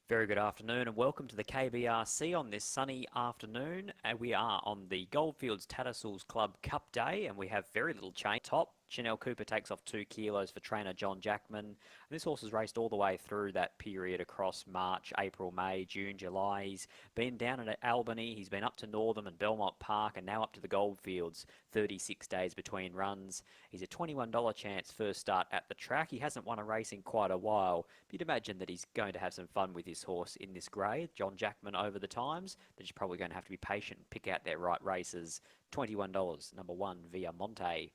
Very good afternoon and welcome to the KBRC on this sunny afternoon. We are on the Goldfields Tattersalls Club Cup Day and we have very little change. Top, Chanel Cooper takes off 2 kilos for trainer John Jackman. And this horse has raced all the way through that period across March, April, May, June, July. He's been down at Albany, he's been up to Northam and Belmont Park and now up to the Goldfields, 36 days between runs. He's a $21 chance first start at the track. He hasn't won a race in quite a while. But you'd imagine that he's going to have some fun with his horse in this grade. John Jackman over the times, but he's probably going to have to be patient and pick out their right races. $21, number 1, Via Monte.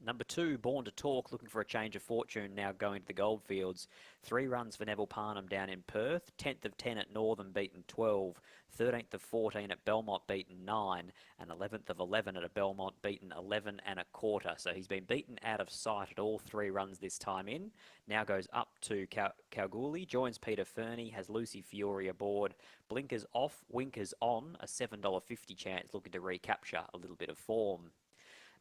Number 2, Born to Talk, looking for a change of fortune now going to the Goldfields. 3 runs for Neville Parnham down in Perth. 10th of 10 at Northern, beaten 12. 13th of 14 at Belmont, beaten 9. And 11th of 11 at a Belmont, beaten 11 and a quarter. So he's been beaten out of sight at all 3 runs this time in. Now goes up to Kalgoorlie, joins Peter Fernie, has Lucy Fiore aboard. Blinkers off, winkers on, a $7.50 chance looking to recapture a little bit of form.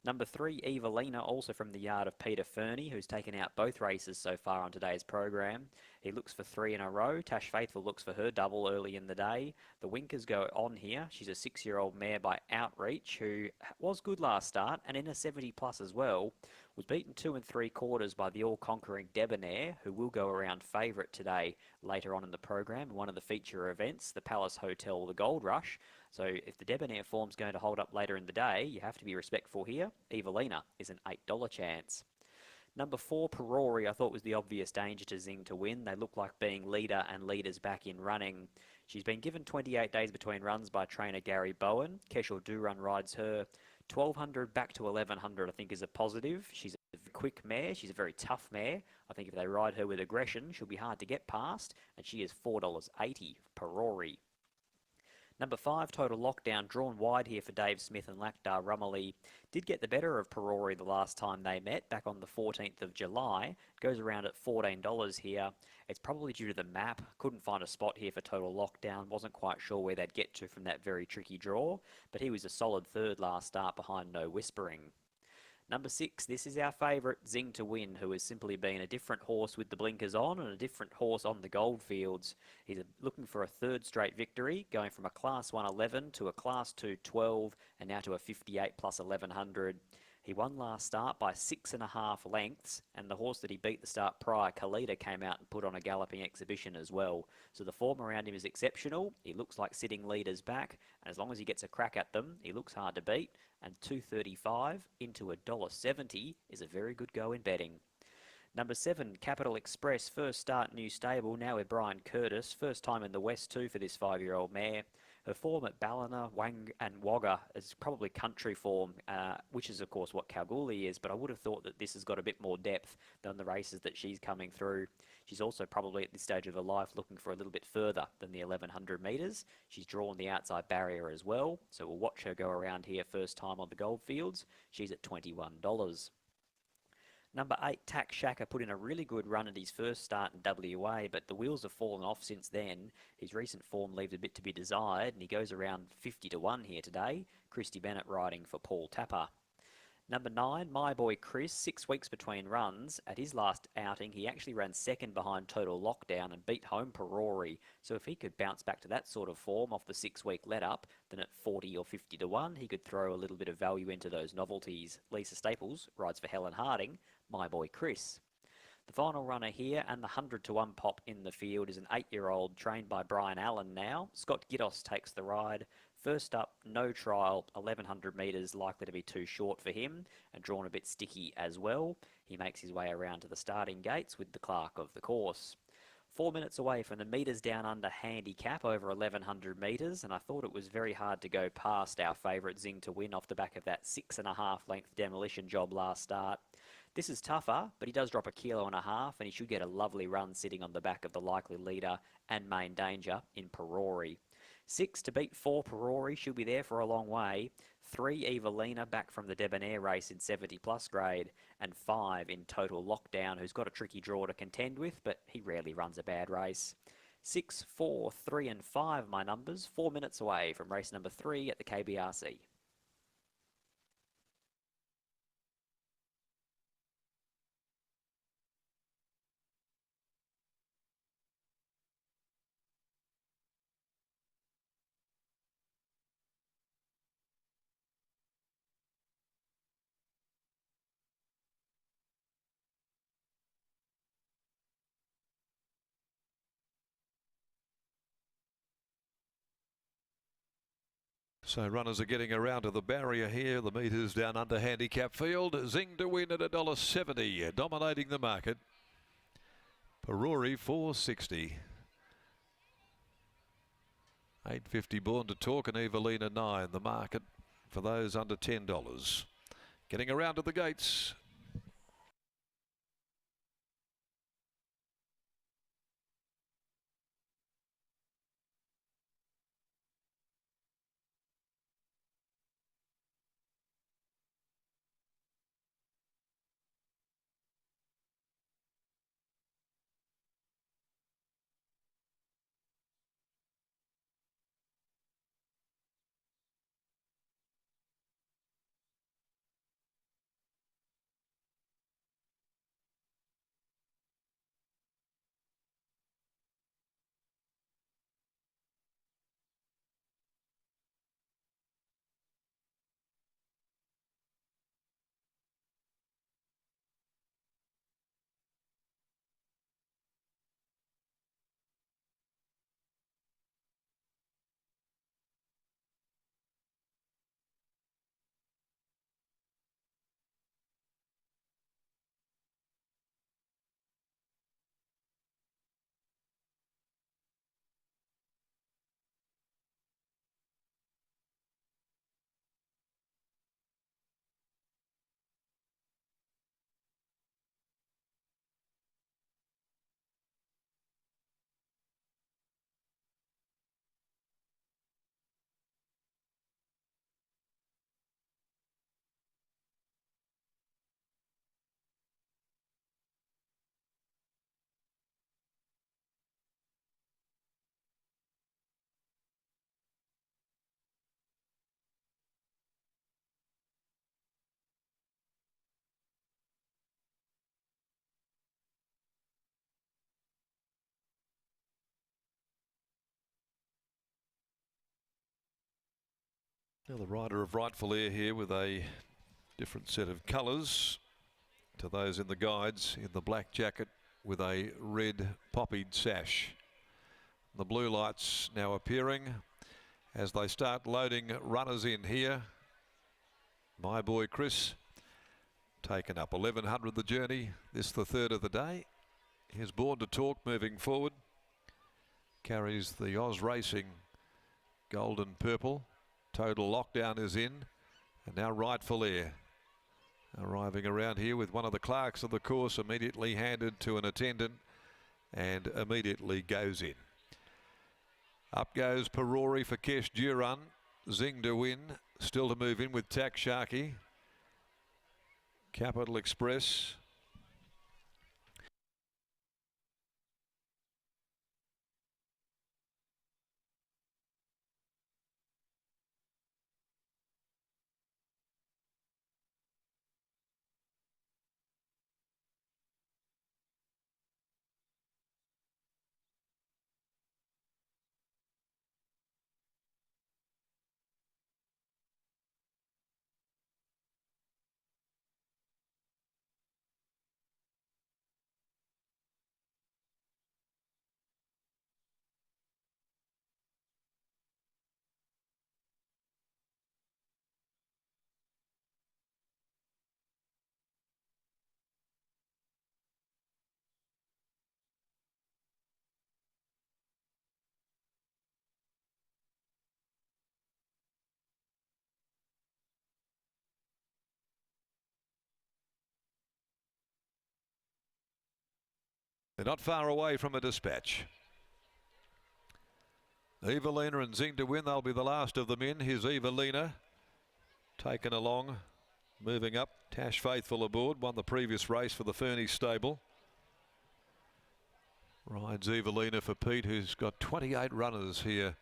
Number 3, Evelina, also from the yard of Peter Fernie, who's taken out both races so far on today's program. He looks for 3 in a row. Tash Faithful looks for her double early in the day. The winkers go on here. She's a 6-year-old mare by Outreach, who was good last start and in a 70 plus as well. Was beaten 2 3/4 by the all-conquering Debonair, who will go around favourite today later on in the program, one of the feature events, the Palace Hotel, the Gold Rush. So if the Debonair form's going to hold up later in the day, you have to be respectful here. Evelina is an $8 chance. Number 4, Perori, I thought was the obvious danger to Zing to win. They look like being leader and leaders back in running. She's been given 28 days between runs by trainer Gary Bowen. Keshel Durun rides her. 1200 back to 1100 I think is a positive. She's a quick mare. She's a very tough mare. I think if they ride her with aggression, she'll be hard to get past. And she is $4.80 Perori. Number 5, Total Lockdown, drawn wide here for Dave Smith and Lakdar Rumley. Did get the better of Perori the last time they met, back on the 14th of July. Goes around at $14 here. It's probably due to the map. Couldn't find a spot here for Total Lockdown. Wasn't quite sure where they'd get to from that very tricky draw. But he was a solid third last start behind No Whispering. Number 6, this is our favourite, Zing to win, who has simply been a different horse with the blinkers on and a different horse on the Goldfields. He's looking for a 3rd straight victory, going from a Class 1 11 to a Class 2 12 and now to a 58 plus 1100. He won last start by 6.5 lengths, and the horse that he beat the start prior, Kalita, came out and put on a galloping exhibition as well. So the form around him is exceptional. He looks like sitting leaders back, and as long as he gets a crack at them, he looks hard to beat. And $2.35 into $1.70 is a very good go in betting. Number 7, Capital Express, first start, new stable, now with Brian Curtis. First time in the West too for this 5-year-old mare. Her form at Ballina, Wang and Wagga is probably country form, which is of course what Kalgoorlie is, but I would have thought that this has got a bit more depth than the races that she's coming through. She's also probably at this stage of her life looking for a little bit further than the 1100 metres. She's drawn the outside barrier as well, so we'll watch her go around here first time on the Goldfields. She's at $21. Number 8, Tack Shaka, put in a really good run at his first start in WA, but the wheels have fallen off since then. His recent form leaves a bit to be desired, and he goes around 50 to 1 here today. Christy Bennett riding for Paul Tapper. Number 9, My Boy Chris, 6 weeks between runs. At his last outing, he actually ran second behind Total Lockdown and beat home Perori. So if he could bounce back to that sort of form off the 6-week let-up, then at 40 or 50 to 1, he could throw a little bit of value into those novelties. Lisa Staples rides for Helen Harding, My Boy Chris. The final runner here, and the 100 to 1 pop in the field, is an 8-year-old trained by Brian Allen now. Scott Giddos takes the ride. First up, no trial, 1100 metres, likely to be too short for him, and drawn a bit sticky as well. He makes his way around to the starting gates with the clerk of the course. 4 minutes away from the metres down under Handicap, over 1100 metres, and I thought it was very hard to go past our favourite Zing to win off the back of that 6.5 length demolition job last start. This is tougher, but he does drop 1.5 kilos, and he should get a lovely run sitting on the back of the likely leader and main danger in Perori. 6 to beat 4 Perori, should be there for a long way. 3 Evelina, back from the Debonair race in 70 plus grade, and 5 in Total Lockdown, who's got a tricky draw to contend with, but he rarely runs a bad race. 6, 4, 3 and 5 my numbers, 4 minutes away from race number 3 at the KBRC. So runners are getting around to the barrier here. The metres down under handicap field. Zing to win at $1.70, dominating the market. Peruri $4.60. $8.50 Born to Talk and Evelina $9. The market for those under $10. Getting around to the gates. Now the rider of Rightful Air here with a different set of colours to those in the guides, in the black jacket with a red poppied sash. The blue lights now appearing as they start loading runners in here. My boy Chris taken up 1100 the journey, this the third of the day. Here's Born to Talk moving forward, carries the Oz Racing gold and purple. Total Lockdown is in, and now Rightful Air arriving around here with one of the clerks of the course immediately handed to an attendant and immediately goes in. Up goes Peruri for Kesh Duran. Zing to win, still to move in with Tak Sharky. Capital Express. They're not far away from a dispatch. Evelina and Zing to win, they'll be the last of them in. Here's Evelina taken along, moving up. Tash Faithful aboard, won the previous race for the Fernie stable. Rides Evelina for Pete, who's got 28 runners here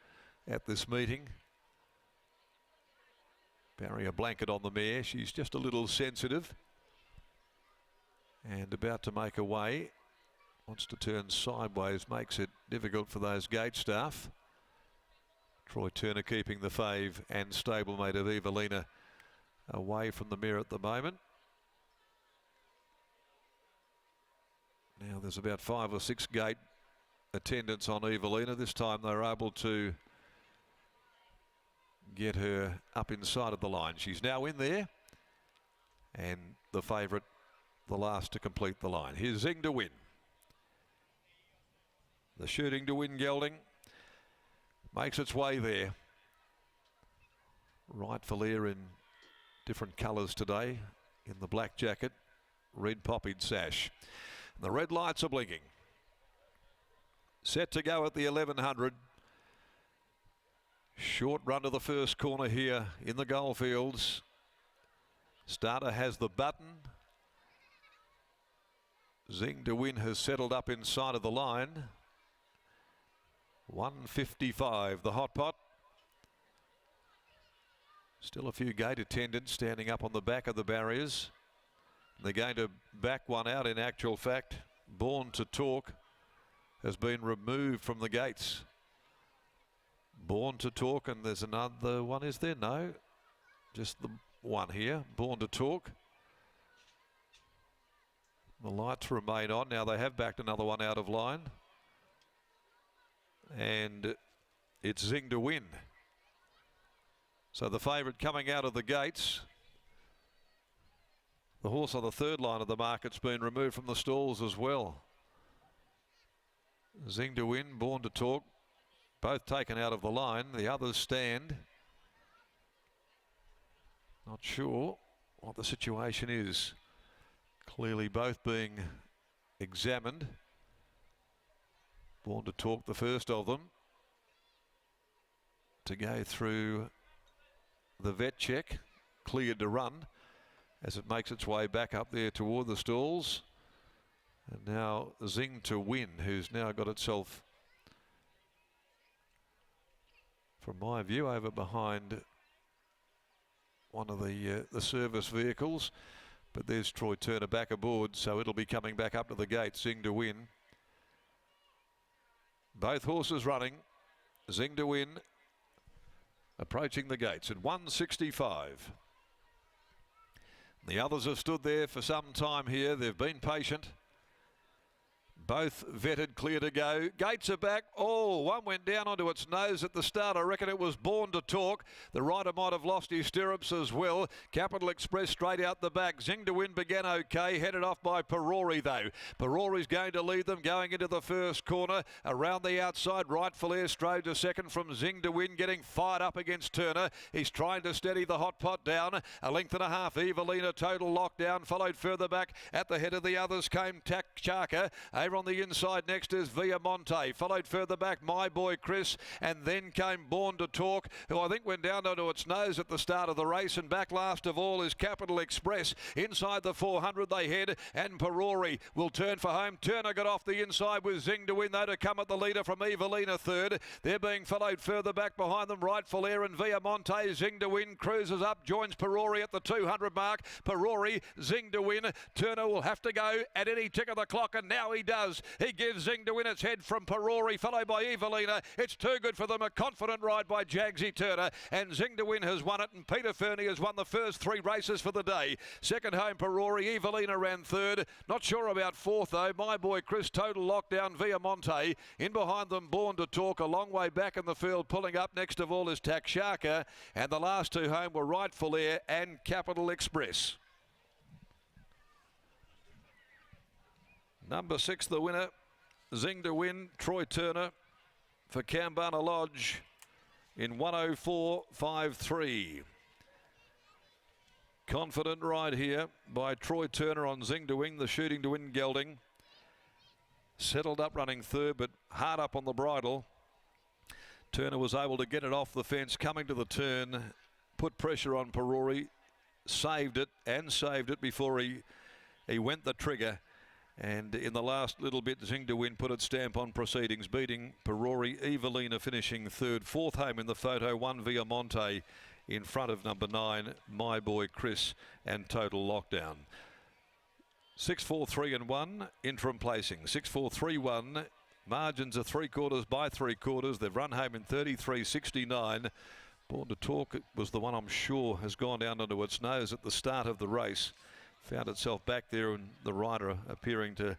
at this meeting. Barrier blanket on the mare. She's just a little sensitive and about to make away. Wants to turn sideways, makes it difficult for those gate staff. Troy Turner keeping the fave and stablemate of Evelina away from the mare at the moment. Now there's about 5 or 6 gate attendants on Evelina. This time they're able to get her up inside of the line. She's now in there, and the favourite, the last to complete the line. Here's Zing to win. The shooting to win gelding makes its way there. Rightful Air in different colours today, in the black jacket, red poppied sash. The red lights are blinking. Set to go at the 1100. Short run to the first corner here in the Goldfields. Starter has the button. Zing to win has settled up inside of the line. 155 the hot pot. Still a few gate attendants standing up on the back of the barriers. They're going to back one out. In actual fact, Born to Talk has been removed from the gates. Born to Talk, and there's another one, is there? No, just the one here. Born to Talk. The lights remain on. Now they have backed another one out of line. And it's Zing to win. So the favourite coming out of the gates. The horse on the third line of the market's been removed from the stalls as well. Zing to win, Born to Talk, both taken out of the line. The others stand. Not sure what the situation is. Clearly both being examined. Born to Talk, the first of them, to go through the vet check, cleared to run as it makes its way back up there toward the stalls. And now Zing to win, who's now got itself, from my view, over behind one of the service vehicles. But there's Troy Turner back aboard, so it'll be coming back up to the gate. Zing to win. Both horses running. Zing to win approaching the gates at 165. The others have stood there for some time here. They've been patient. Both vetted, clear to go. Gates are back. Oh, one went down onto its nose at the start. I reckon it was Born to Talk. The rider might have lost his stirrups as well. Capital Express straight out the back. Zing to win began okay. Headed off by Perori though. Perori's going to lead them going into the first corner. Around the outside, Rightful Air strode to second from Zing to win, getting fired up against Turner. He's trying to steady the hot pot down. A length and a half. Evelina total lockdown. Followed further back. At the head of the others came Tak Chaka. Over on the inside next is Viamonte, followed further back My Boy Chris, and then came Born to Talk, who I think went down onto its nose at the start of the race, and back last of all is Capital Express. Inside the 400 they head, and Perori will turn for home. Turner got off the inside with Zing to win though to come at the leader from Evelina third. They're being followed further back behind them, Rightful Air and Viamonte. Zing to win cruises up, joins Perori at the 200 mark. Perori, Zing to win. Turner will have to go at any tick of the clock, and now he does. He gives Zing to win its head from Perori, followed by Evelina. It's too good for them. A confident ride by Jagsy Turner, and Zing to win has won it, and Peter Fernie has won the first three races for the day. Second home Perori, Evelina ran third. Not sure about fourth though. My Boy Chris, total lockdown, Viamonte. In behind them, Born to Talk, a long way back in the field. Pulling up next of all is Tak Chaka, and the last two home were Rightful Air and Capital Express. Number 6, the winner, Zing to win, Troy Turner for Kambana Lodge in 104.53. Confident ride here by Troy Turner on Zing to win, the shooting to win gelding. Settled up running third, but hard up on the bridle. Turner was able to get it off the fence, coming to the turn, put pressure on Perori, saved it before he went the trigger. And in the last little bit, Zing to win put its stamp on proceedings, beating Perori. Evelina finishing third. Fourth home in the photo, one Viamonte in front of number 9, My Boy Chris, and total lockdown. 6, 4, 3 and 1, interim placing. 6, 4, 3, 1. Margins are 3/4 by 3/4. They've run home in 33.69. Born to Talk was the one I'm sure has gone down onto its nose at the start of the race. Found itself back there, and the rider appearing to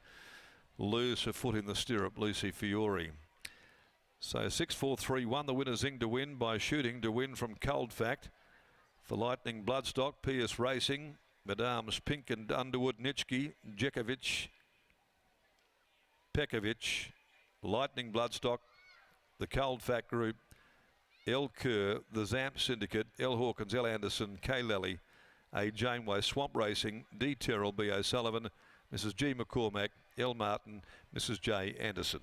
lose her foot in the stirrup, Lucy Fiore. So 6-4-3-1. The winner Zing to win by shooting to win from Cold Fact. For Lightning Bloodstock, Pierce Racing, Madame's Pink and Underwood, Nitschke, Djekovic, Pekovic, Lightning Bloodstock, the Cold Fact Group, L. Kerr, the Zamp Syndicate, L. Hawkins, L. Anderson, K. Lally, A. Janeway, Swamp Racing, D. Terrell, B. O'Sullivan, Mrs. G. McCormack, L. Martin, Mrs. J. Anderson.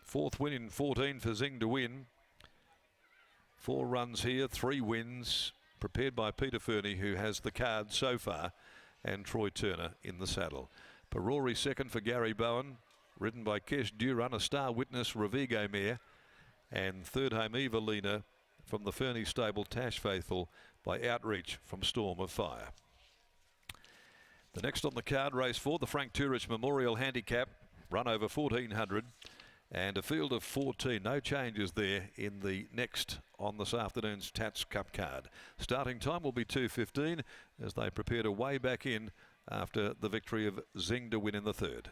Fourth win in 14 for Zing to win. 4 runs here, 3 wins, prepared by Peter Fernie, who has the card so far, and Troy Turner in the saddle. Perori second for Gary Bowen, ridden by Kesh Duran, a Star Witness Ravigo mare, and third home Evelina from the Fernie stable, Tash Faithful by Outreach from Storm of Fire. The next on the card, race 4, the Frank Turich Memorial Handicap, run over 1400. And a field of 14, no changes there in the next on this afternoon's Tats Cup card. Starting time will be 2:15 as they prepare to way back in after the victory of Zing to win in the third.